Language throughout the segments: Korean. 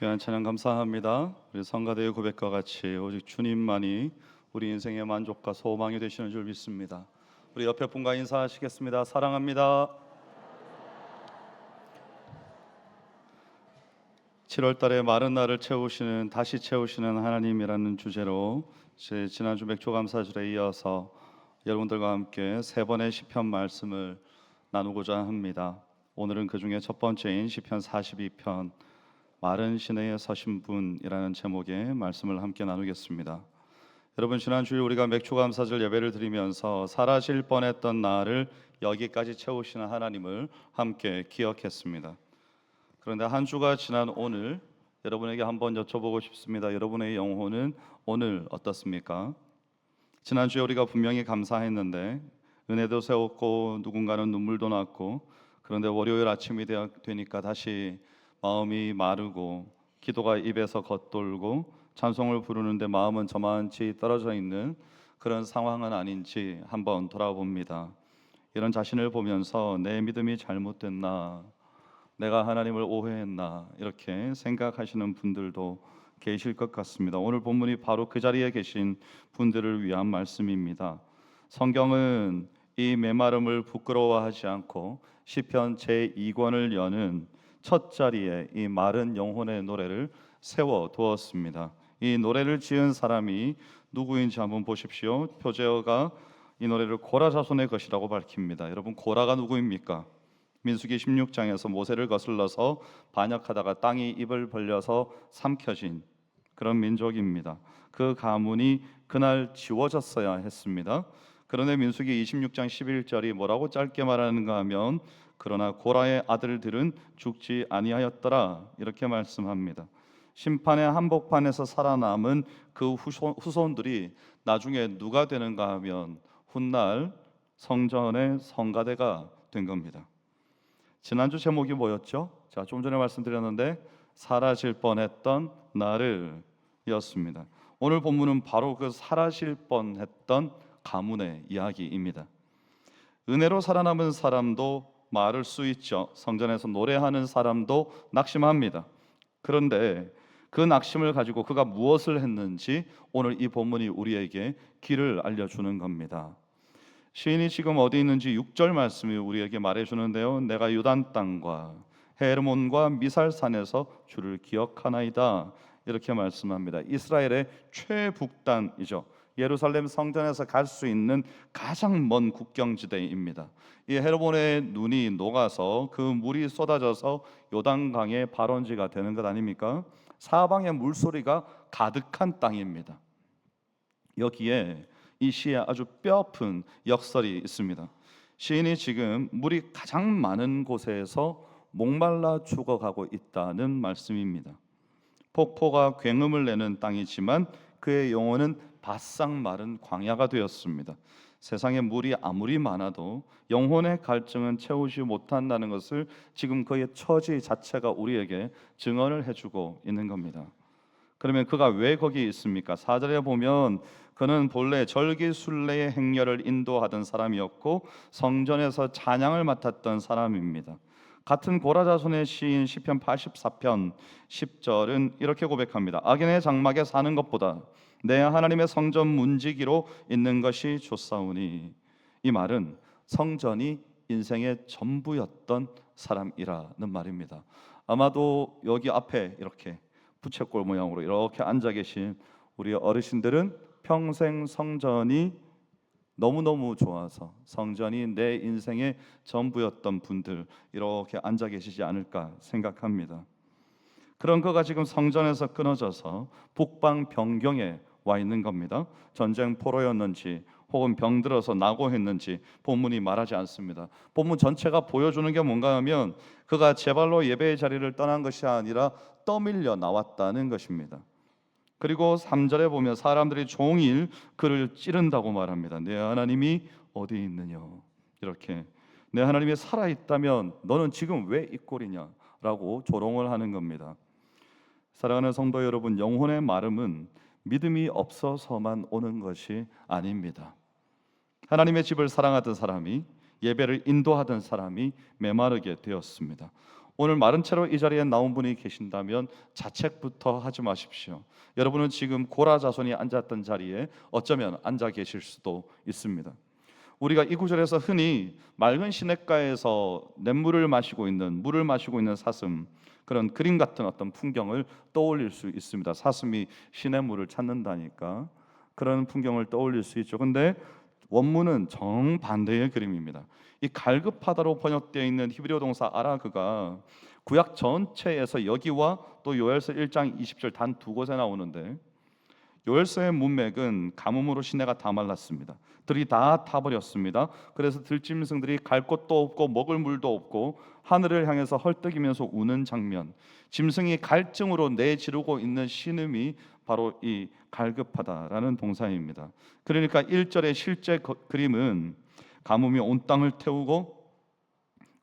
귀한 찬양 감사합니다. 우리 성가대의 고백과 같이 오직 주님만이 우리 인생의 만족과 소망이 되시는 줄 믿습니다. 우리 옆에 분과 인사하시겠습니다. 사랑합니다. 7월 달에 마른 날을 채우시는 다시 채우시는 하나님이라는 주제로 지난주 맥주 감사절에 이어서 여러분들과 함께 세 번의 시편 말씀을 나누고자 합니다. 오늘은 그 중에 첫 번째인 시편 42편 마른 시내에 서신 분이라는 제목의 말씀을 함께 나누겠습니다. 여러분, 지난주에 우리가 맥주감사절 예배를 드리면서 사라질 뻔했던 나를 여기까지 채우시는 하나님을 함께 기억했습니다. 그런데 한 주가 지난 오늘 여러분에게 한번 여쭤보고 싶습니다. 여러분의 영혼은 오늘 어떻습니까? 지난주에 우리가 분명히 감사했는데 은혜도 세웠고 누군가는 눈물도 났고, 그런데 월요일 아침이 되니까 다시 마음이 마르고 기도가 입에서 겉돌고 찬송을 부르는데 마음은 저만치 떨어져 있는 그런 상황은 아닌지 한번 돌아봅니다. 이런 자신을 보면서 내 믿음이 잘못됐나, 내가 하나님을 오해했나, 이렇게 생각하시는 분들도 계실 것 같습니다. 오늘 본문이 바로 그 자리에 계신 분들을 위한 말씀입니다. 성경은 이 메마름을 부끄러워하지 않고 시편 제2권을 여는 첫 자리에 이 마른 영혼의 노래를 세워두었습니다. 이 노래를 지은 사람이 누구인지 한번 보십시오. 표제어가 이 노래를 고라 자손의 것이라고 밝힙니다. 여러분, 고라가 누구입니까? 민수기 16장에서 모세를 거슬러서 반역하다가 땅이 입을 벌려서 삼켜진 그런 민족입니다. 그 가문이 그날 지워졌어야 했습니다. 그런데 민수기 26장 11절이 뭐라고 짧게 말하는가 하면 그러나 고라의 아들들은 죽지 아니하였더라, 이렇게 말씀합니다. 심판의 한복판에서 살아남은 그 후손들이 나중에 누가 되는가 하면 훗날 성전의 성가대가 된 겁니다. 지난주 제목이 뭐였죠? 자, 좀 전에 말씀드렸는데 사라질 뻔했던 나를 였습니다. 오늘 본문은 바로 그 사라질 뻔했던 가문의 이야기입니다. 은혜로 살아남은 사람도 말을 수 있죠. 성전에서 노래하는 사람도 낙심합니다. 그런데 그 낙심을 가지고 그가 무엇을 했는지 오늘 이 본문이 우리에게 길을 알려주는 겁니다. 시인이 지금 어디 있는지 6절 말씀이 우리에게 말해주는데요. 내가 유단 땅과 헤르몬과 미살산에서 주를 기억하나이다, 이렇게 말씀합니다. 이스라엘의 최북단이죠. 예루살렘 성전에서 갈 수 있는 가장 먼 국경지대입니다. 이 헤르몬의 눈이 녹아서 그 물이 쏟아져서 요단강의 발원지가 되는 것 아닙니까? 사방에 물소리가 가득한 땅입니다. 여기에 이 시에 아주 뼈아픈 역설이 있습니다. 시인이 지금 물이 가장 많은 곳에서 목말라 죽어가고 있다는 말씀입니다. 폭포가 굉음을 내는 땅이지만 그의 영혼은 바싹 마른 광야가 되었습니다. 세상에 물이 아무리 많아도 영혼의 갈증은 채우지 못한다는 것을 지금 그의 처지 자체가 우리에게 증언을 해주고 있는 겁니다. 그러면 그가 왜 거기 있습니까? 4절에 보면 그는 본래 절기순례의 행렬을 인도하던 사람이었고 성전에서 찬양을 맡았던 사람입니다. 같은 고라 자손의 시인 시편 84편 10절은 이렇게 고백합니다. 악인의 장막에 사는 것보다 내 하나님의 성전 문지기로 있는 것이 좋사오니, 이 말은 성전이 인생의 전부였던 사람이라는 말입니다. 아마도 여기 앞에 이렇게 부채꼴 모양으로 이렇게 앉아 계신 우리 어르신들은 평생 성전이 너무너무 좋아서 성전이 내 인생의 전부였던 분들 이렇게 앉아 계시지 않을까 생각합니다. 그런 그가 지금 성전에서 끊어져서 북방 변경에 와 있는 겁니다. 전쟁 포로였는지 혹은 병들어서 낙오했는지 본문이 말하지 않습니다. 본문 전체가 보여주는 게 뭔가 하면 그가 제 발로 예배의 자리를 떠난 것이 아니라 떠밀려 나왔다는 것입니다. 그리고 3절에 보면 사람들이 종일 그를 찌른다고 말합니다. 내 하나님이 어디 있느냐, 이렇게 내 하나님이 살아있다면 너는 지금 왜 이 꼴이냐 라고 조롱을 하는 겁니다. 사랑하는 성도 여러분, 영혼의 마름은 믿음이 없어서만 오는 것이 아닙니다. 하나님의 집을 사랑하던 사람이, 예배를 인도하던 사람이 메마르게 되었습니다. 오늘 마른 채로 이 자리에 나온 분이 계신다면 자책부터 하지 마십시오. 여러분은 지금 고라자손이 앉았던 자리에 어쩌면 앉아 계실 수도 있습니다. 우리가 이 구절에서 흔히 맑은 시냇가에서 냇물을 마시고 있는, 물을 마시고 있는 사슴, 그런 그림 같은 어떤 풍경을 떠올릴 수 있습니다. 사슴이 시냇물을 찾는다니까 그런 풍경을 떠올릴 수 있죠. 근데 원문은 정반대의 그림입니다. 이 갈급하다로 번역되어 있는 히브리어 동사 아라그가 구약 전체에서 여기와 또 요엘서 1장 20절 단 두 곳에 나오는데, 요엘서의 문맥은 가뭄으로 시내가 다 말랐습니다. 들이 다 타버렸습니다. 그래서 들짐승들이 갈 곳도 없고 먹을 물도 없고 하늘을 향해서 헐떡이면서 우는 장면, 짐승이 갈증으로 내지르고 있는 신음이 바로 이 갈급하다라는 동사입니다. 그러니까 1절의 실제 그림은 가뭄이 온 땅을 태우고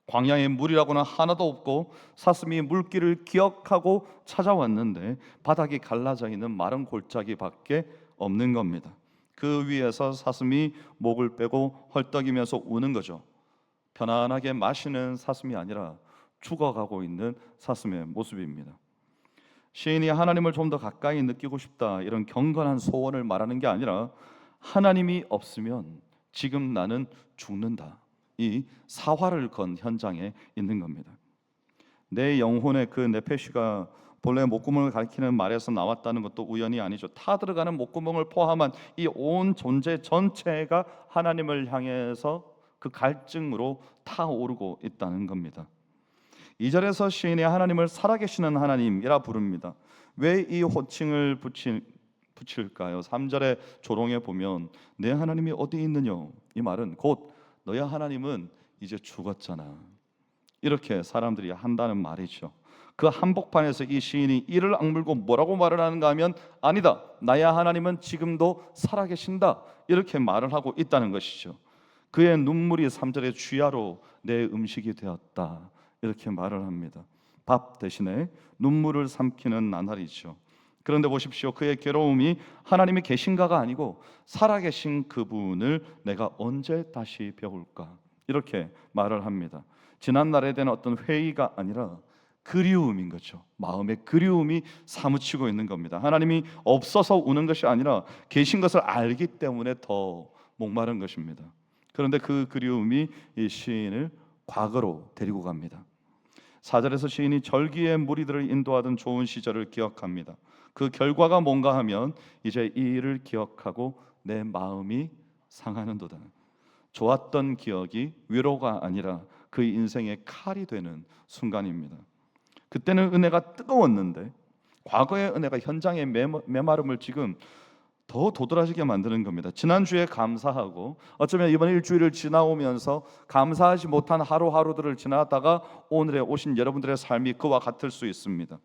광야에 물이라고는 하나도 없고 사슴이 물길을 기억하고 찾아왔는데 바닥이 갈라져 있는 마른 골짜기밖에 없는 겁니다. 그 위에서 사슴이 목을 빼고 헐떡이면서 우는 거죠. 편안하게 마시는 사슴이 아니라 죽어가고 있는 사슴의 모습입니다. 시인이 하나님을 좀 더 가까이 느끼고 싶다, 이런 경건한 소원을 말하는 게 아니라 하나님이 없으면 지금 나는 죽는다, 이 사활을 건 현장에 있는 겁니다. 내 영혼의 그 네페시가 본래 목구멍을 가리키는 말에서 나왔다는 것도 우연이 아니죠. 타 들어가는 목구멍을 포함한 이 온 존재 전체가 하나님을 향해서 그 갈증으로 타오르고 있다는 겁니다. 2절에서 시인이 하나님을 살아계시는 하나님이라 부릅니다. 왜 이 호칭을 붙일까요? 3절의 조롱에 보면 내 하나님이 어디 있느냐, 이 말은 곧 너의 하나님은 이제 죽었잖아, 이렇게 사람들이 한다는 말이죠. 그 한복판에서 이 시인이 이를 악물고 뭐라고 말을 하는가 하면 아니다, 나의 하나님은 지금도 살아계신다, 이렇게 말을 하고 있다는 것이죠. 그의 눈물이 3절의 쥐야로 내 음식이 되었다, 이렇게 말을 합니다. 밥 대신에 눈물을 삼키는 나날이죠. 그런데 보십시오, 그의 괴로움이 하나님이 계신가가 아니고 살아계신 그분을 내가 언제 다시 배울까, 이렇게 말을 합니다. 지난날에 대한 어떤 회의가 아니라 그리움인 거죠. 마음의 그리움이 사무치고 있는 겁니다. 하나님이 없어서 우는 것이 아니라 계신 것을 알기 때문에 더 목마른 것입니다. 그런데 그 그리움이 이 시인을 과거로 데리고 갑니다. 4절에서 시인이 절기의 무리들을 인도하던 좋은 시절을 기억합니다. 그 결과가 뭔가 하면 이제 이 일을 기억하고 내 마음이 상하는도다. 좋았던 기억이 위로가 아니라 그 인생의 칼이 되는 순간입니다. 그때는 은혜가 뜨거웠는데 과거의 은혜가 현장의 메마름을 지금 더 도드라지게 만드는 겁니다. 지난주에 감사하고 어쩌면 이번 일주일을 지나오면서 감사하지 못한 하루하루들을 지나다가 오늘에 오신 여러분들의 삶이 그와 같을 수 있습니다.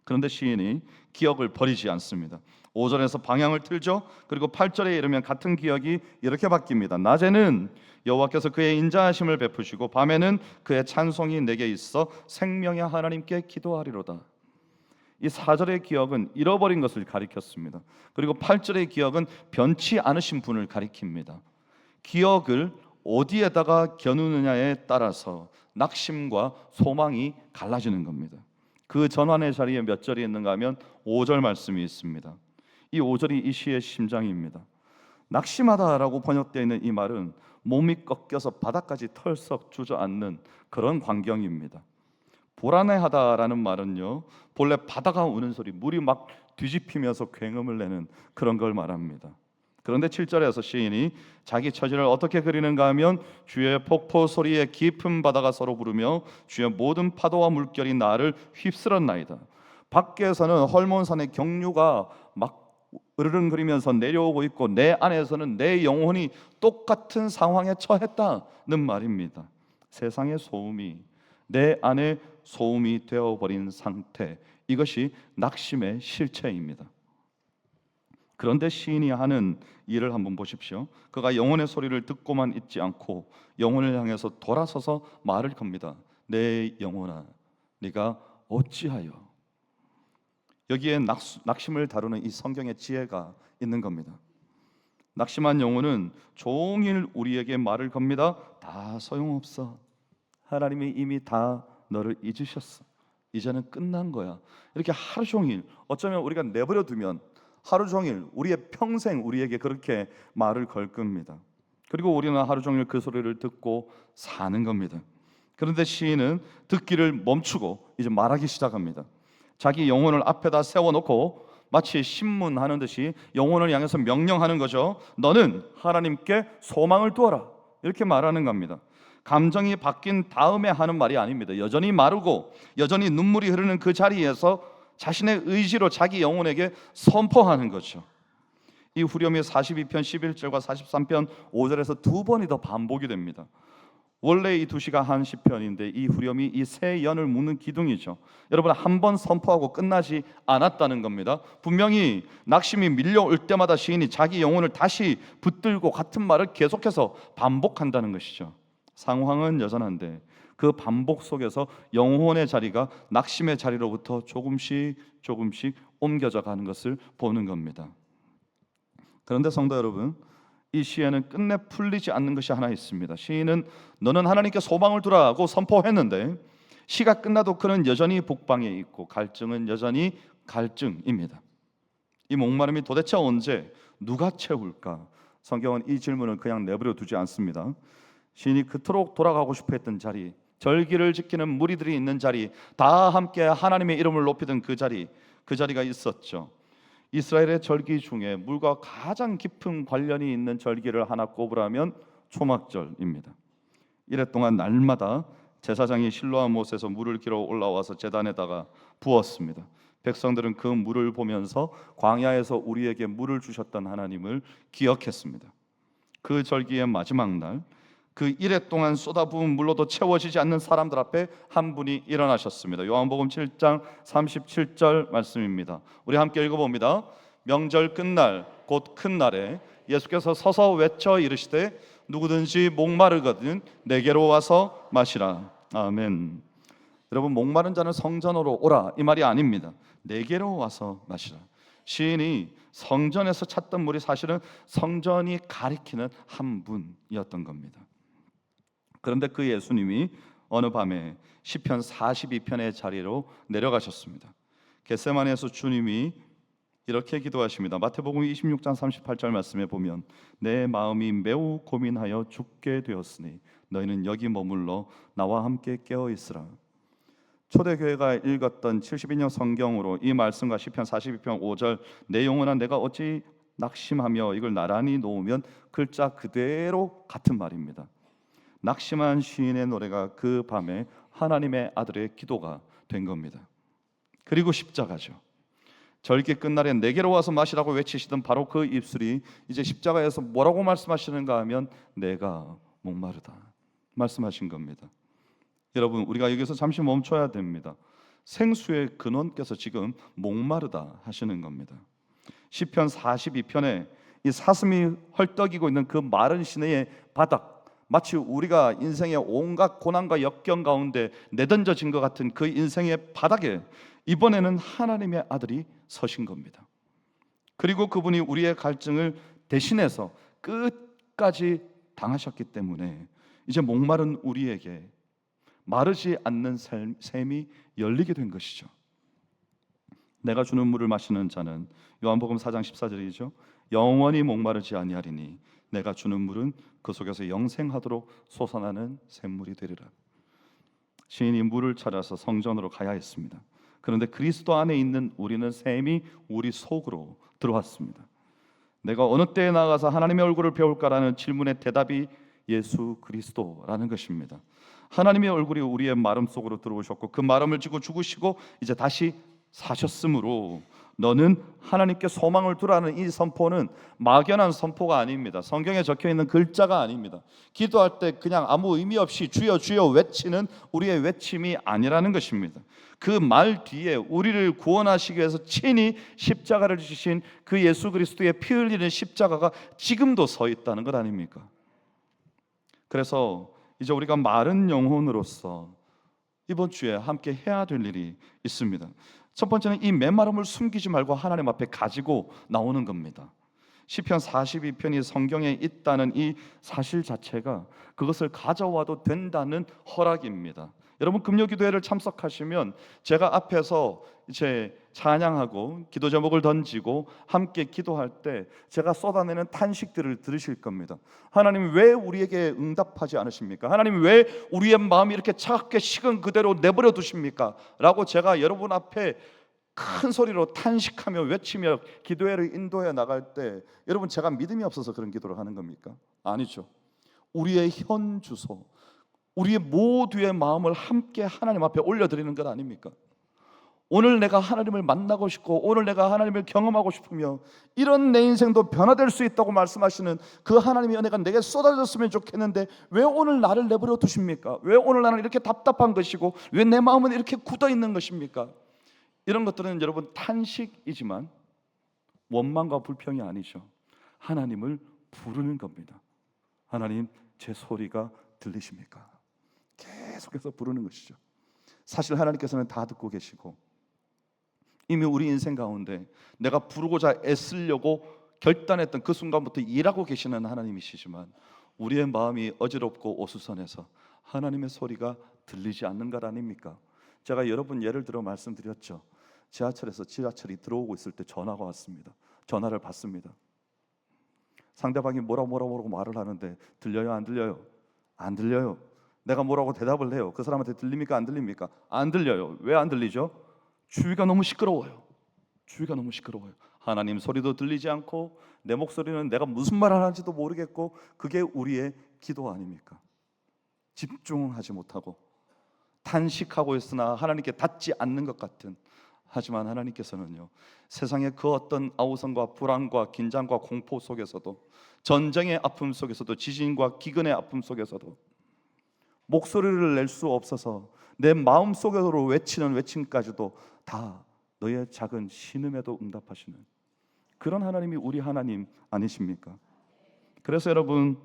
그런데 시인이 기억을 버리지 않습니다. 5절에서 방향을 틀죠. 그리고 8절에 이르면 같은 기억이 이렇게 바뀝니다. 낮에는 여호와께서 그의 인자하심을 베푸시고 밤에는 그의 찬송이 내게 있어 생명의 하나님께 기도하리로다. 이 4절의 기억은 잃어버린 것을 가리켰습니다. 그리고 8절의 기억은 변치 않으신 분을 가리킵니다. 기억을 어디에다가 겨누느냐에 따라서 낙심과 소망이 갈라지는 겁니다. 그 전환의 자리에 몇 절이 있는가 하면 5절 말씀이 있습니다. 이 5절이 이 시의 심장입니다. 낙심하다라고 번역되어 있는 이 말은 몸이 꺾여서 바닥까지 털썩 주저앉는 그런 광경입니다. 불안해하다라는 말은요, 본래 바다가 우는 소리, 물이 막 뒤집히면서 굉음을 내는 그런 걸 말합니다. 그런데 7절에서 시인이 자기 처지를 어떻게 그리는가 하면 주의 폭포 소리에 깊은 바다가 서로 부르며 주의 모든 파도와 물결이 나를 휩쓸었나이다. 밖에서는 헐몬산의 경류가 막 으르렁거리면서 내려오고 있고 내 안에서는 내 영혼이 똑같은 상황에 처했다는 말입니다. 세상의 소음이 내 안에 소음이 되어버린 상태, 이것이 낙심의 실체입니다. 그런데 시인이 하는 일을 한번 보십시오. 그가 영혼의 소리를 듣고만 있지 않고 영혼을 향해서 돌아서서 말을 겁니다. 내 영혼아, 네가 어찌하여. 여기에 낙심을 다루는 이 성경의 지혜가 있는 겁니다. 낙심한 영혼은 종일 우리에게 말을 겁니다. 다 소용없어. 하나님이 이미 다 너를 잊으셨어. 이제는 끝난 거야. 이렇게 하루 종일, 어쩌면 우리가 내버려 두면 하루 종일, 우리의 평생 우리에게 그렇게 말을 걸 겁니다. 그리고 우리는 하루 종일 그 소리를 듣고 사는 겁니다. 그런데 시인은 듣기를 멈추고 이제 말하기 시작합니다. 자기 영혼을 앞에다 세워놓고 마치 신문하는 듯이 영혼을 향해서 명령하는 거죠. 너는 하나님께 소망을 두어라, 이렇게 말하는 겁니다. 감정이 바뀐 다음에 하는 말이 아닙니다. 여전히 마르고 여전히 눈물이 흐르는 그 자리에서 자신의 의지로 자기 영혼에게 선포하는 거죠. 이 후렴이 42편 11절과 43편 5절에서 두 번이 더 반복이 됩니다. 원래 이 두 시가 한 시편인데 이 후렴이 이 새 연을 묻는 기둥이죠. 여러분, 한 번 선포하고 끝나지 않았다는 겁니다. 분명히 낙심이 밀려올 때마다 시인이 자기 영혼을 다시 붙들고 같은 말을 계속해서 반복한다는 것이죠. 상황은 여전한데 그 반복 속에서 영혼의 자리가 낙심의 자리로부터 조금씩 옮겨져 가는 것을 보는 겁니다. 그런데 성도 여러분, 이 시에는 끝내 풀리지 않는 것이 하나 있습니다. 시인은 너는 하나님께 소망을 두라고 선포했는데 시가 끝나도 그는 여전히 북방에 있고 갈증은 여전히 갈증입니다. 이 목마름이 도대체 언제 누가 채울까? 성경은 이 질문을 그냥 내버려 두지 않습니다. 시인이 그토록 돌아가고 싶어 했던 자리, 절기를 지키는 무리들이 있는 자리, 다 함께 하나님의 이름을 높이던 그 자리가 있었죠. 이스라엘의 절기 중에 물과 가장 깊은 관련이 있는 절기를 하나 꼽으라면 초막절입니다. 이래 동안 날마다 제사장이 실로암 못에서 물을 길어 올라와서 제단에다가 부었습니다. 백성들은 그 물을 보면서 광야에서 우리에게 물을 주셨던 하나님을 기억했습니다. 그 절기의 마지막 날, 그 이래 동안 쏟아부은 물로도 채워지지 않는 사람들 앞에 한 분이 일어나셨습니다. 요한복음 7장 37절 말씀입니다. 우리 함께 읽어봅니다. 명절 끝날 곧 큰 날에 예수께서 서서 외쳐 이르시되 누구든지 목마르거든 내게로 와서 마시라. 아멘. 여러분, 목마른 자는 성전으로 오라, 이 말이 아닙니다. 내게로 와서 마시라. 시인이 성전에서 찾던 물이 사실은 성전이 가리키는 한 분이었던 겁니다. 그런데 그 예수님이 어느 밤에 시편 42편의 자리로 내려가셨습니다. 겟세마네에서 주님이 이렇게 기도하십니다. 마태복음 26장 38절 말씀에 보면 내 마음이 매우 고민하여 죽게 되었으니 너희는 여기 머물러 나와 함께 깨어 있으라. 초대교회가 읽었던 72년 성경으로 이 말씀과 시편 42편 5절 내 영혼아 내가 어찌 낙심하며 이걸 나란히 놓으면 글자 그대로 같은 말입니다. 낙심한 시인의 노래가 그 밤에 하나님의 아들의 기도가 된 겁니다. 그리고 십자가죠. 절기 끝날에 내게로 와서 마시라고 외치시던 바로 그 입술이 이제 십자가에서 뭐라고 말씀하시는가 하면 내가 목마르다 말씀하신 겁니다. 여러분, 우리가 여기서 잠시 멈춰야 됩니다. 생수의 근원께서 지금 목마르다 하시는 겁니다. 시편 42편에 이 사슴이 헐떡이고 있는 그 마른 시내의 바닥, 마치 우리가 인생의 온갖 고난과 역경 가운데 내던져진 것 같은 그 인생의 바닥에 이번에는 하나님의 아들이 서신 겁니다. 그리고 그분이 우리의 갈증을 대신해서 끝까지 당하셨기 때문에 이제 목마른 우리에게 마르지 않는 샘이 열리게 된 것이죠. 내가 주는 물을 마시는 자는 요한복음 4장 14절이죠. 영원히 목마르지 아니하리니 내가 주는 물은 그 속에서 영생하도록 솟아나는 샘물이 되리라. 시인이 물을 찾아서 성전으로 가야 했습니다. 그런데 그리스도 안에 있는 우리는 샘이 우리 속으로 들어왔습니다. 내가 어느 때에 나가서 하나님의 얼굴을 배울까라는 질문의 대답이 예수 그리스도라는 것입니다. 하나님의 얼굴이 우리의 마음 속으로 들어오셨고 그 마음을 지고 죽으시고 이제 다시 사셨으므로 너는 하나님께 소망을 두라는 이 선포는 막연한 선포가 아닙니다. 성경에 적혀있는 글자가 아닙니다. 기도할 때 그냥 아무 의미 없이 주여 주여 외치는 우리의 외침이 아니라는 것입니다. 그 말 뒤에 우리를 구원하시기 위해서 친히 십자가를 지신 그 예수 그리스도의 피 흘리는 십자가가 지금도 서 있다는 것 아닙니까? 그래서 이제 우리가 마른 영혼으로서 이번 주에 함께 해야 될 일이 있습니다. 첫 번째는 이 메마름을 숨기지 말고 하나님 앞에 가지고 나오는 겁니다. 시편 42편이 성경에 있다는 이 사실 자체가 그것을 가져와도 된다는 허락입니다. 여러분 금요기도회를 참석하시면 제가 앞에서 이제 찬양하고 기도 제목을 던지고 함께 기도할 때 제가 쏟아내는 탄식들을 들으실 겁니다. 하나님 왜 우리에게 응답하지 않으십니까? 하나님 왜 우리의 마음이 이렇게 차갑게 식은 그대로 내버려 두십니까? 라고 제가 여러분 앞에 큰 소리로 탄식하며 외치며 기도회를 인도해 나갈 때 여러분 제가 믿음이 없어서 그런 기도를 하는 겁니까? 아니죠. 우리의 현 주소, 우리의 모두의 마음을 함께 하나님 앞에 올려드리는 것 아닙니까? 오늘 내가 하나님을 만나고 싶고 오늘 내가 하나님을 경험하고 싶으며 이런 내 인생도 변화될 수 있다고 말씀하시는 그 하나님의 은혜가 내게 쏟아졌으면 좋겠는데 왜 오늘 나를 내버려 두십니까? 왜 오늘 나는 이렇게 답답한 것이고 왜 내 마음은 이렇게 굳어 있는 것입니까? 이런 것들은 여러분 탄식이지만 원망과 불평이 아니죠. 하나님을 부르는 겁니다. 하나님 제 소리가 들리십니까? 계속해서 부르는 것이죠. 사실 하나님께서는 다 듣고 계시고 이미 우리 인생 가운데 내가 부르고자 애쓰려고 결단했던 그 순간부터 일하고 계시는 하나님이시지만 우리의 마음이 어지럽고 어수선해서 하나님의 소리가 들리지 않는 것 아닙니까? 제가 여러분 예를 들어 말씀드렸죠. 지하철에서 지하철이 들어오고 있을 때 전화가 왔습니다. 전화를 받습니다. 상대방이 뭐라고 말을 하는데 들려요 안 들려요? 안 들려요. 내가 뭐라고 대답을 해요. 그 사람한테 들립니까 안 들립니까? 안 들려요. 왜 안 들리죠? 주위가 너무 시끄러워요. 주위가 너무 시끄러워요. 하나님 소리도 들리지 않고 내 목소리는 내가 무슨 말을 하는지도 모르겠고 그게 우리의 기도 아닙니까? 집중하지 못하고 탄식하고 있으나 하나님께 닿지 않는 것 같은, 하지만 하나님께서는요 세상의 그 어떤 아우성과 불안과 긴장과 공포 속에서도 전쟁의 아픔 속에서도 지진과 기근의 아픔 속에서도 목소리를 낼 수 없어서 내 마음속으로 외치는 외침까지도 다 너의 작은 신음에도 응답하시는 그런 하나님이 우리 하나님 아니십니까? 그래서 여러분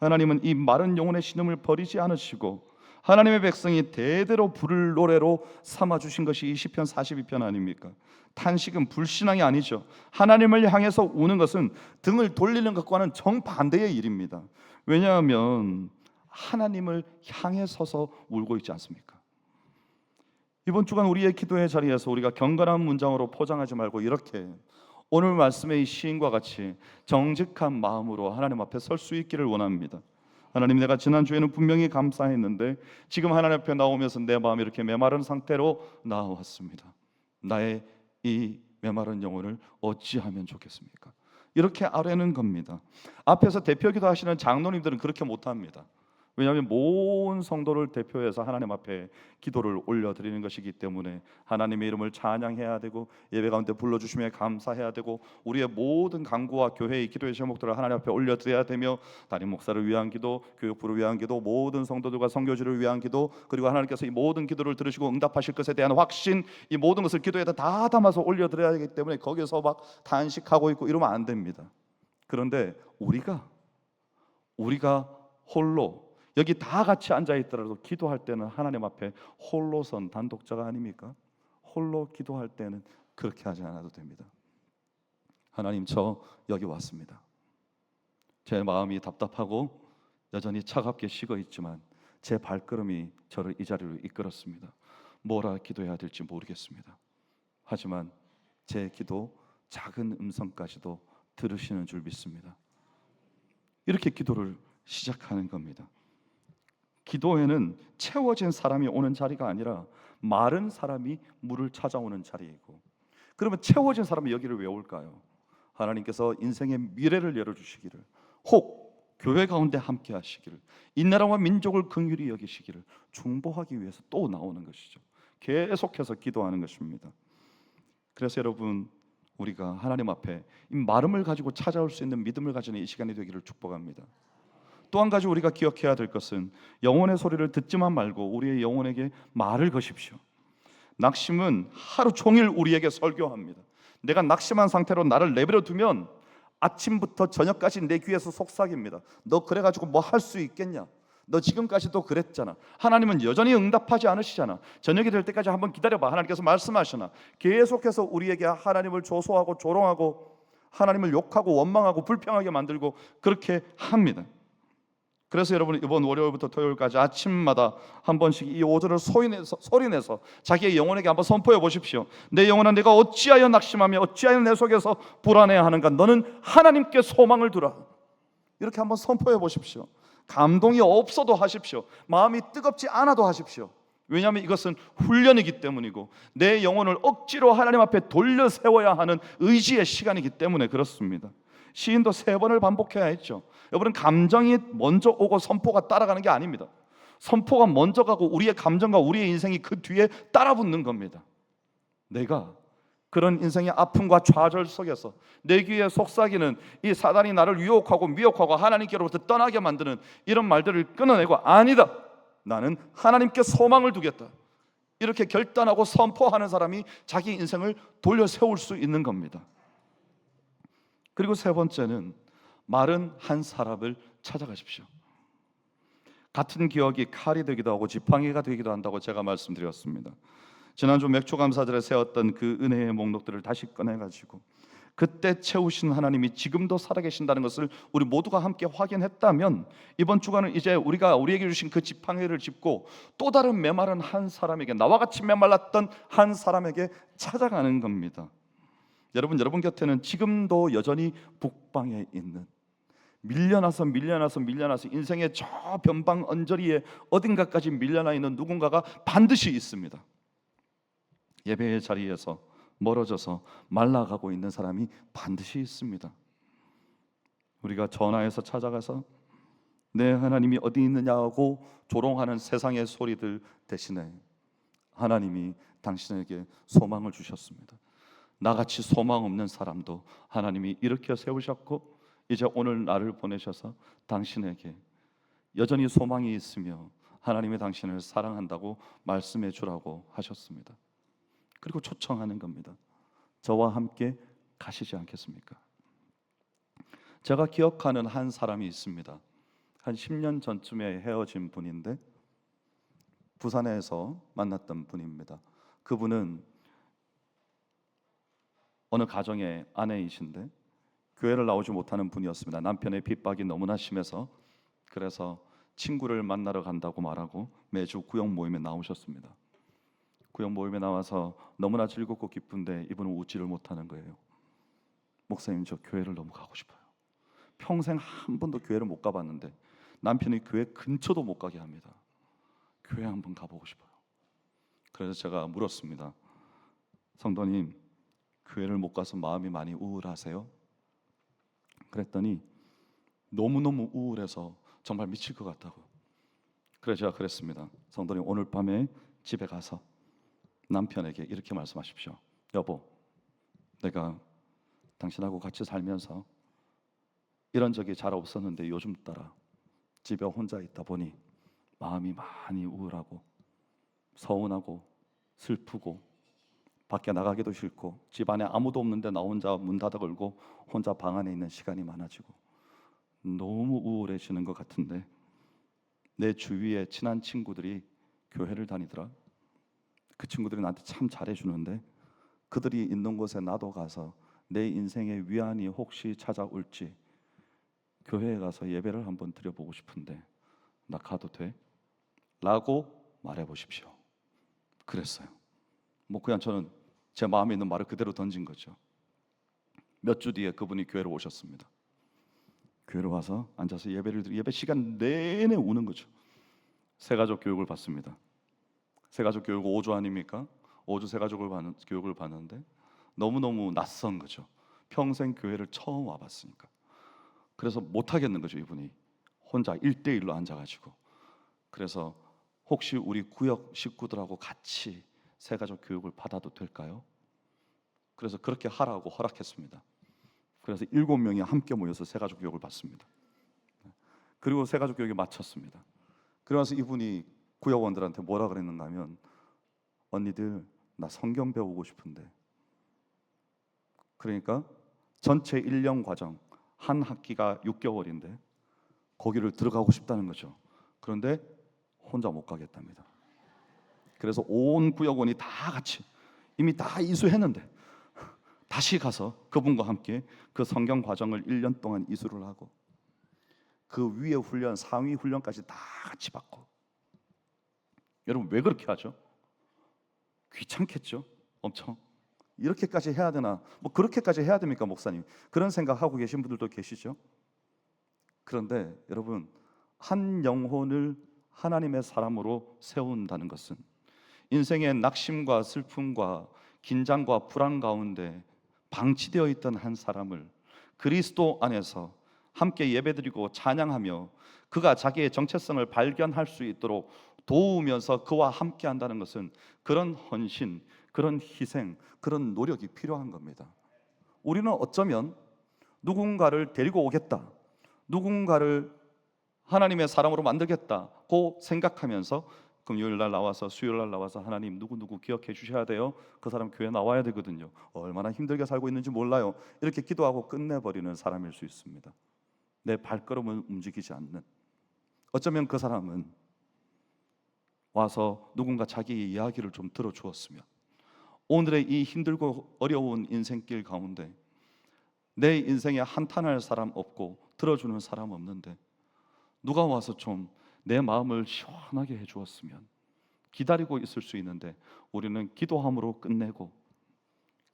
하나님은 이 마른 영혼의 신음을 버리지 않으시고 하나님의 백성이 대대로 부를 노래로 삼아주신 것이 이 시편 42편 아닙니까? 탄식은 불신앙이 아니죠. 하나님을 향해서 우는 것은 등을 돌리는 것과는 정반대의 일입니다. 왜냐하면 하나님을 향해 서서 울고 있지 않습니까? 이번 주간 우리의 기도의 자리에서 우리가 경건한 문장으로 포장하지 말고 이렇게 오늘 말씀의 이 시인과 같이 정직한 마음으로 하나님 앞에 설 수 있기를 원합니다. 하나님, 내가 지난주에는 분명히 감사했는데 지금 하나님 앞에 나오면서 내 마음이 이렇게 메마른 상태로 나왔습니다. 나의 이 메마른 영혼을 어찌하면 좋겠습니까? 이렇게 아뢰는 겁니다. 앞에서 대표기도 하시는 장로님들은 그렇게 못합니다. 왜냐하면 모든 성도를 대표해서 하나님 앞에 기도를 올려드리는 것이기 때문에 하나님의 이름을 찬양해야 되고 예배 가운데 불러주심에 감사해야 되고 우리의 모든 간구와 교회의 기도의 제목들을 하나님 앞에 올려드려야 되며 담임 목사를 위한 기도, 교육부를 위한 기도, 모든 성도들과 선교지를 위한 기도, 그리고 하나님께서 이 모든 기도를 들으시고 응답하실 것에 대한 확신, 이 모든 것을 기도에다 다 담아서 올려드려야 하기 때문에 거기서 막 탄식하고 있고 이러면 안 됩니다. 그런데 우리가 홀로 여기 다 같이 앉아 있더라도 기도할 때는 하나님 앞에 홀로선 단독자가 아닙니까? 홀로 기도할 때는 그렇게 하지 않아도 됩니다. 하나님, 저 여기 왔습니다. 제 마음이 답답하고 여전히 차갑게 식어 있지만 제 발걸음이 저를 이 자리로 이끌었습니다. 뭐라 기도해야 될지 모르겠습니다. 하지만 제 기도 작은 음성까지도 들으시는 줄 믿습니다. 이렇게 기도를 시작하는 겁니다. 기도회는 채워진 사람이 오는 자리가 아니라 마른 사람이 물을 찾아오는 자리이고, 그러면 채워진 사람이 여기를 왜 올까요? 하나님께서 인생의 미래를 열어주시기를, 혹 교회 가운데 함께 하시기를, 이 나라와 민족을 긍휼히 여기시기를 중보하기 위해서 또 나오는 것이죠. 계속해서 기도하는 것입니다. 그래서 여러분, 우리가 하나님 앞에 이 마름을 가지고 찾아올 수 있는 믿음을 가지는 이 시간이 되기를 축복합니다. 또 한 가지 우리가 기억해야 될 것은 영혼의 소리를 듣지만 말고 우리의 영혼에게 말을 거십시오. 낙심은 하루 종일 우리에게 설교합니다. 내가 낙심한 상태로 나를 내버려 두면 아침부터 저녁까지 내 귀에서 속삭입니다. 너 그래가지고 뭐 할 수 있겠냐? 너 지금까지도 그랬잖아. 하나님은 여전히 응답하지 않으시잖아. 저녁이 될 때까지 한번 기다려봐. 하나님께서 말씀하시나. 계속해서 우리에게 하나님을 조소하고 조롱하고 하나님을 욕하고 원망하고 불평하게 만들고 그렇게 합니다. 그래서 여러분 이번 월요일부터 토요일까지 아침마다 한 번씩 이 5절을 소리내서 자기의 영혼에게 한번 선포해 보십시오. 내 영혼아, 내가 어찌하여 낙심하며 어찌하여 내 속에서 불안해하는가? 너는 하나님께 소망을 두라. 이렇게 한번 선포해 보십시오. 감동이 없어도 하십시오. 마음이 뜨겁지 않아도 하십시오. 왜냐하면 이것은 훈련이기 때문이고 내 영혼을 억지로 하나님 앞에 돌려 세워야 하는 의지의 시간이기 때문에 그렇습니다. 시인도 3번을 반복해야 했죠. 여러분, 감정이 먼저 오고 선포가 따라가는 게 아닙니다. 선포가 먼저 가고 우리의 감정과 우리의 인생이 그 뒤에 따라붙는 겁니다. 내가 그런 인생의 아픔과 좌절 속에서 내 귀에 속삭이는 이 사단이 나를 유혹하고 미혹하고 하나님께로부터 떠나게 만드는 이런 말들을 끊어내고, 아니다, 나는 하나님께 소망을 두겠다, 이렇게 결단하고 선포하는 사람이 자기 인생을 돌려 세울 수 있는 겁니다. 그리고 3번째는 마른 한 사람을 찾아가십시오. 같은 기억이 칼이 되기도 하고 지팡이가 되기도 한다고 제가 말씀드렸습니다. 지난주 맥주감사절에 세웠던 그 은혜의 목록들을 다시 꺼내가지고 그때 채우신 하나님이 지금도 살아계신다는 것을 우리 모두가 함께 확인했다면, 이번 주간은 이제 우리에게 주신 그 지팡이를 짚고 또 다른 메마른 한 사람에게, 나와 같이 메말랐던 한 사람에게 찾아가는 겁니다. 여러분 곁에는 지금도 여전히 북방에 있는, 밀려나서 인생의 저 변방 언저리에 어딘가까지 밀려나 있는 누군가가 반드시 있습니다. 예배의 자리에서 멀어져서 말라가고 있는 사람이 반드시 있습니다. 우리가 전화해서 찾아가서 내 하나님이 어디 있느냐고 조롱하는 세상의 소리들 대신에 하나님이 당신에게 소망을 주셨습니다. 나같이 소망 없는 사람도 하나님이 일으켜 세우셨고 이제 오늘 나를 보내셔서 당신에게 여전히 소망이 있으며 하나님이 당신을 사랑한다고 말씀해 주라고 하셨습니다. 그리고 초청하는 겁니다. 저와 함께 가시지 않겠습니까? 제가 기억하는 한 사람이 있습니다. 한 10년 전쯤에 헤어진 분인데 부산에서 만났던 분입니다. 그분은 어느 가정의 아내이신데 교회를 나오지 못하는 분이었습니다. 남편의 핍박이 너무나 심해서 그래서 친구를 만나러 간다고 말하고 매주 구역 모임에 나오셨습니다. 구역 모임에 나와서 너무나 즐겁고 기쁜데 이분은 웃지를 못하는 거예요. 목사님, 저 교회를 너무 가고 싶어요. 평생 한 번도 교회를 못 가봤는데 남편이 교회 근처도 못 가게 합니다. 교회 한번 가보고 싶어요. 그래서 제가 물었습니다. 성도님, 교회를 못 가서 마음이 많이 우울하세요? 그랬더니 너무너무 우울해서 정말 미칠 것 같다고. 그래서 제가 그랬습니다. 성도님, 오늘 밤에 집에 가서 남편에게 이렇게 말씀하십시오. 여보, 내가 당신하고 같이 살면서 이런 적이 잘 없었는데 요즘 따라 집에 혼자 있다 보니 마음이 많이 우울하고 서운하고 슬프고 밖에 나가기도 싫고 집 안에 아무도 없는데 나 혼자 문 닫아 걸고 혼자 방 안에 있는 시간이 많아지고 너무 우울해지는 것 같은데 내 주위에 친한 친구들이 교회를 다니더라. 그 친구들이 나한테 참 잘해주는데 그들이 있는 곳에 나도 가서 내 인생의 위안이 혹시 찾아올지 교회에 가서 예배를 한번 드려보고 싶은데 나 가도 돼? 라고 말해보십시오. 그랬어요. 그냥 저는 제 마음에 있는 말을 그대로 던진 거죠. 몇 주 뒤에 그분이 교회로 오셨습니다. 교회로 와서 앉아서 예배 시간 내내 우는 거죠. 새가족 교육을 받습니다. 새가족 교육 5주 아닙니까? 5주 새가족을 교육을 받는데 너무너무 낯선 거죠. 평생 교회를 처음 와봤으니까. 그래서 못 하겠는 거죠. 이분이 혼자 1대1로 앉아가지고. 그래서 혹시 우리 구역 식구들하고 같이 새가족 교육을 받아도 될까요? 그래서 그렇게 하라고 허락했습니다. 그래서 7명이 함께 모여서 새가족 교육을 받습니다. 그리고 새가족 교육이 마쳤습니다. 그러면서 이분이 구역원들한테 뭐라 그랬는가 하면, 언니들 나 성경 배우고 싶은데. 그러니까 전체 1년 과정 한 학기가 6개월인데 거기를 들어가고 싶다는 거죠. 그런데 혼자 못 가겠답니다. 그래서 온 구역원이 다 같이 이미 다 이수했는데 다시 가서 그분과 함께 그 성경 과정을 1년 동안 이수를 하고 그 위에 훈련, 상위 훈련까지 다 같이 받고. 여러분 왜 그렇게 하죠? 귀찮겠죠? 엄청. 이렇게까지 해야 되나? 뭐 그렇게까지 해야 됩니까, 목사님? 그런 생각하고 계신 분들도 계시죠? 그런데 여러분, 한 영혼을 하나님의 사람으로 세운다는 것은 인생의 낙심과 슬픔과 긴장과 불안 가운데 방치되어 있던 한 사람을 그리스도 안에서 함께 예배드리고 찬양하며 그가 자기의 정체성을 발견할 수 있도록 도우면서 그와 함께 한다는 것은 그런 헌신, 그런 희생, 그런 노력이 필요한 겁니다. 우리는 어쩌면 누군가를 데리고 오겠다, 누군가를 하나님의 사람으로 만들겠다고 생각하면서 금요일 날 나와서 수요일 날 나와서 하나님 누구 기억해 주셔야 돼요. 그 사람 교회 나와야 되거든요. 얼마나 힘들게 살고 있는지 몰라요. 이렇게 기도하고 끝내버리는 사람일 수 있습니다. 내 발걸음은 움직이지 않는. 어쩌면 그 사람은 와서 누군가 자기의 이야기를 좀 들어주었으면 오늘의 이 힘들고 어려운 인생길 가운데 내 인생에 한탄할 사람 없고 들어주는 사람 없는데 누가 와서 좀 내 마음을 시원하게 해주었으면 기다리고 있을 수 있는데 우리는 기도함으로 끝내고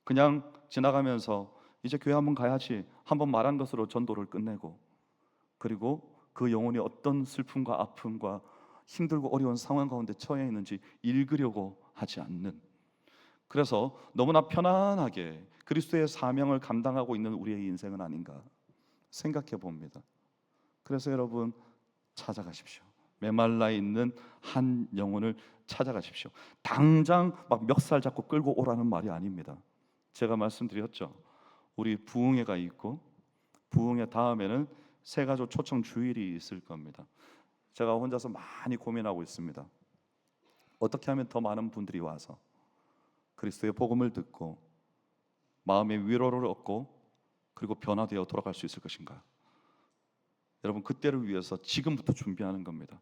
그냥 지나가면서 이제 교회 한번 가야지 한번 말한 것으로 전도를 끝내고 그리고 그 영혼이 어떤 슬픔과 아픔과 힘들고 어려운 상황 가운데 처해 있는지 읽으려고 하지 않는, 그래서 너무나 편안하게 그리스도의 사명을 감당하고 있는 우리의 인생은 아닌가 생각해 봅니다. 그래서 여러분 찾아가십시오. 메말라 있는 한 영혼을 찾아가십시오. 당장 막 멱살 잡고 끌고 오라는 말이 아닙니다. 제가 말씀드렸죠. 우리 부흥회가 있고 부흥회 다음에는 새가족 초청 주일이 있을 겁니다. 제가 혼자서 많이 고민하고 있습니다. 어떻게 하면 더 많은 분들이 와서 그리스도의 복음을 듣고 마음의 위로를 얻고 그리고 변화되어 돌아갈 수 있을 것인가? 여러분 그때를 위해서 지금부터 준비하는 겁니다.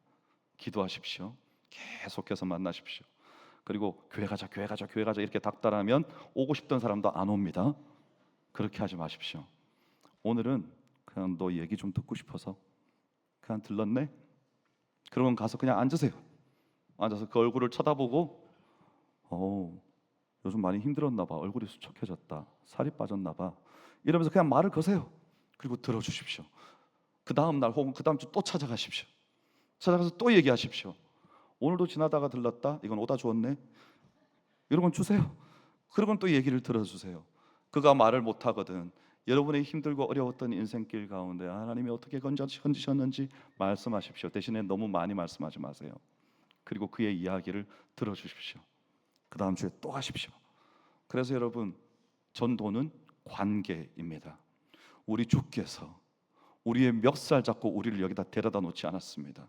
기도하십시오. 계속해서 만나십시오. 그리고 교회 가자 이렇게 닥달하면 오고 싶던 사람도 안 옵니다. 그렇게 하지 마십시오. 오늘은 그냥 너 얘기 좀 듣고 싶어서 그냥 들렀네? 그러면 가서 그냥 앉으세요. 앉아서 그 얼굴을 쳐다보고 요즘 많이 힘들었나 봐. 얼굴이 수척해졌다. 살이 빠졌나 봐. 이러면서 그냥 말을 거세요. 그리고 들어주십시오. 그 다음 날 혹은 그 다음 주 또 찾아가십시오. 찾아가서 또 얘기하십시오. 오늘도 지나다가 들렀다. 이건 오다 주었네. 이런 건 주세요. 그러면 또 얘기를 들어주세요. 그가 말을 못하거든 여러분의 힘들고 어려웠던 인생길 가운데 하나님이 어떻게 건지셨는지 말씀하십시오. 대신에 너무 많이 말씀하지 마세요. 그리고 그의 이야기를 들어주십시오. 그 다음 주에 또 가십시오. 그래서 여러분 전도는 관계입니다. 우리 주께서 우리의 멱살 잡고 우리를 여기다 데려다 놓지 않았습니다.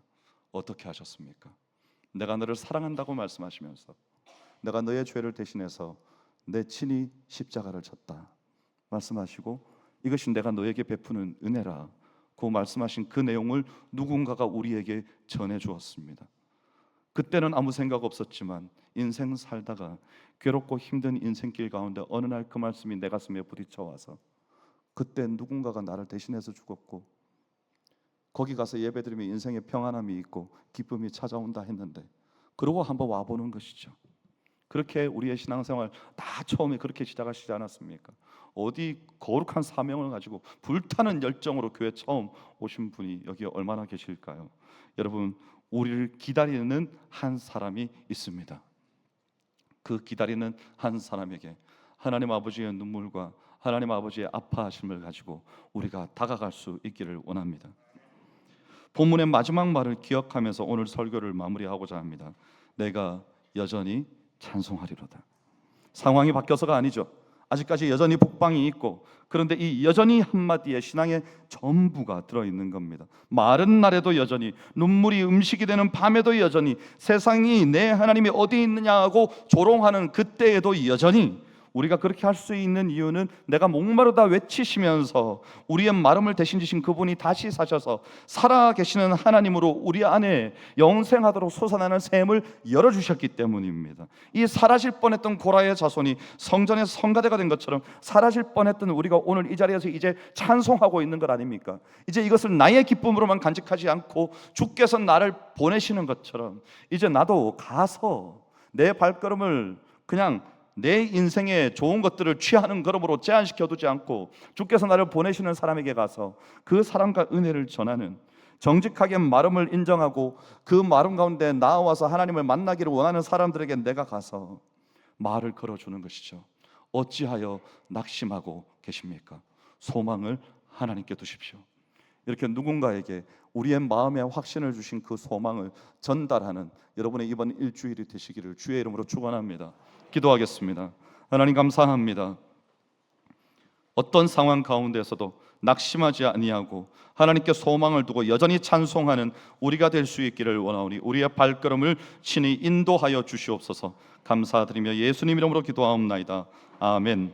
어떻게 하셨습니까? 내가 너를 사랑한다고 말씀하시면서 내가 너의 죄를 대신해서 내 친히 십자가를 졌다 말씀하시고 이것이 내가 너에게 베푸는 은혜라 고 말씀하신 그 내용을 누군가가 우리에게 전해 주었습니다. 그때는 아무 생각 없었지만 인생 살다가 괴롭고 힘든 인생길 가운데 어느 날 그 말씀이 내 가슴에 부딪혀 와서 그때 누군가가 나를 대신해서 죽었고 거기 가서 예배드리면 인생의 평안함이 있고 기쁨이 찾아온다 했는데 그러고 한번 와보는 것이죠. 그렇게 우리의 신앙생활 다 처음에 그렇게 시작하시지 않았습니까? 어디 거룩한 사명을 가지고 불타는 열정으로 교회 처음 오신 분이 여기 얼마나 계실까요? 여러분 우리를 기다리는 한 사람이 있습니다. 그 기다리는 한 사람에게 하나님 아버지의 눈물과 하나님 아버지의 아파하심을 가지고 우리가 다가갈 수 있기를 원합니다. 본문의 마지막 말을 기억하면서 오늘 설교를 마무리하고자 합니다. 내가 여전히 찬송하리로다. 상황이 바뀌어서가 아니죠. 아직까지 여전히 복방이 있고 그런데 이 여전히 한마디에 신앙의 전부가 들어있는 겁니다. 마른 날에도 여전히 눈물이 음식이 되는 밤에도 여전히 세상이 내 하나님이 어디 있느냐 하고 조롱하는 그때에도 여전히 우리가 그렇게 할 수 있는 이유는 내가 목마르다 외치시면서 우리의 마름을 대신 지신 그분이 다시 사셔서 살아계시는 하나님으로 우리 안에 영생하도록 솟아나는 샘을 열어주셨기 때문입니다. 이 사라질 뻔했던 고라의 자손이 성전의 성가대가 된 것처럼 사라질 뻔했던 우리가 오늘 이 자리에서 이제 찬송하고 있는 것 아닙니까? 이제 이것을 나의 기쁨으로만 간직하지 않고 주께서 나를 보내시는 것처럼 이제 나도 가서 내 발걸음을 그냥 내 인생의 좋은 것들을 취하는 걸음으로 제한시켜 두지 않고 주께서 나를 보내시는 사람에게 가서 그 사람과 은혜를 전하는, 정직하게 마름을 인정하고 그 마름 가운데 나와서 하나님을 만나기를 원하는 사람들에게 내가 가서 말을 걸어주는 것이죠. 어찌하여 낙심하고 계십니까? 소망을 하나님께 두십시오. 이렇게 누군가에게 우리의 마음에 확신을 주신 그 소망을 전달하는 여러분의 이번 일주일이 되시기를 주의 이름으로 축원합니다. 기도하겠습니다. 하나님 감사합니다. 어떤 상황 가운데서도 낙심하지 아니하고 하나님께 소망을 두고 여전히 찬송하는 우리가 될 수 있기를 원하오니 우리의 발걸음을 친히 인도하여 주시옵소서. 감사드리며 예수님 이름으로 기도하옵나이다. 아멘.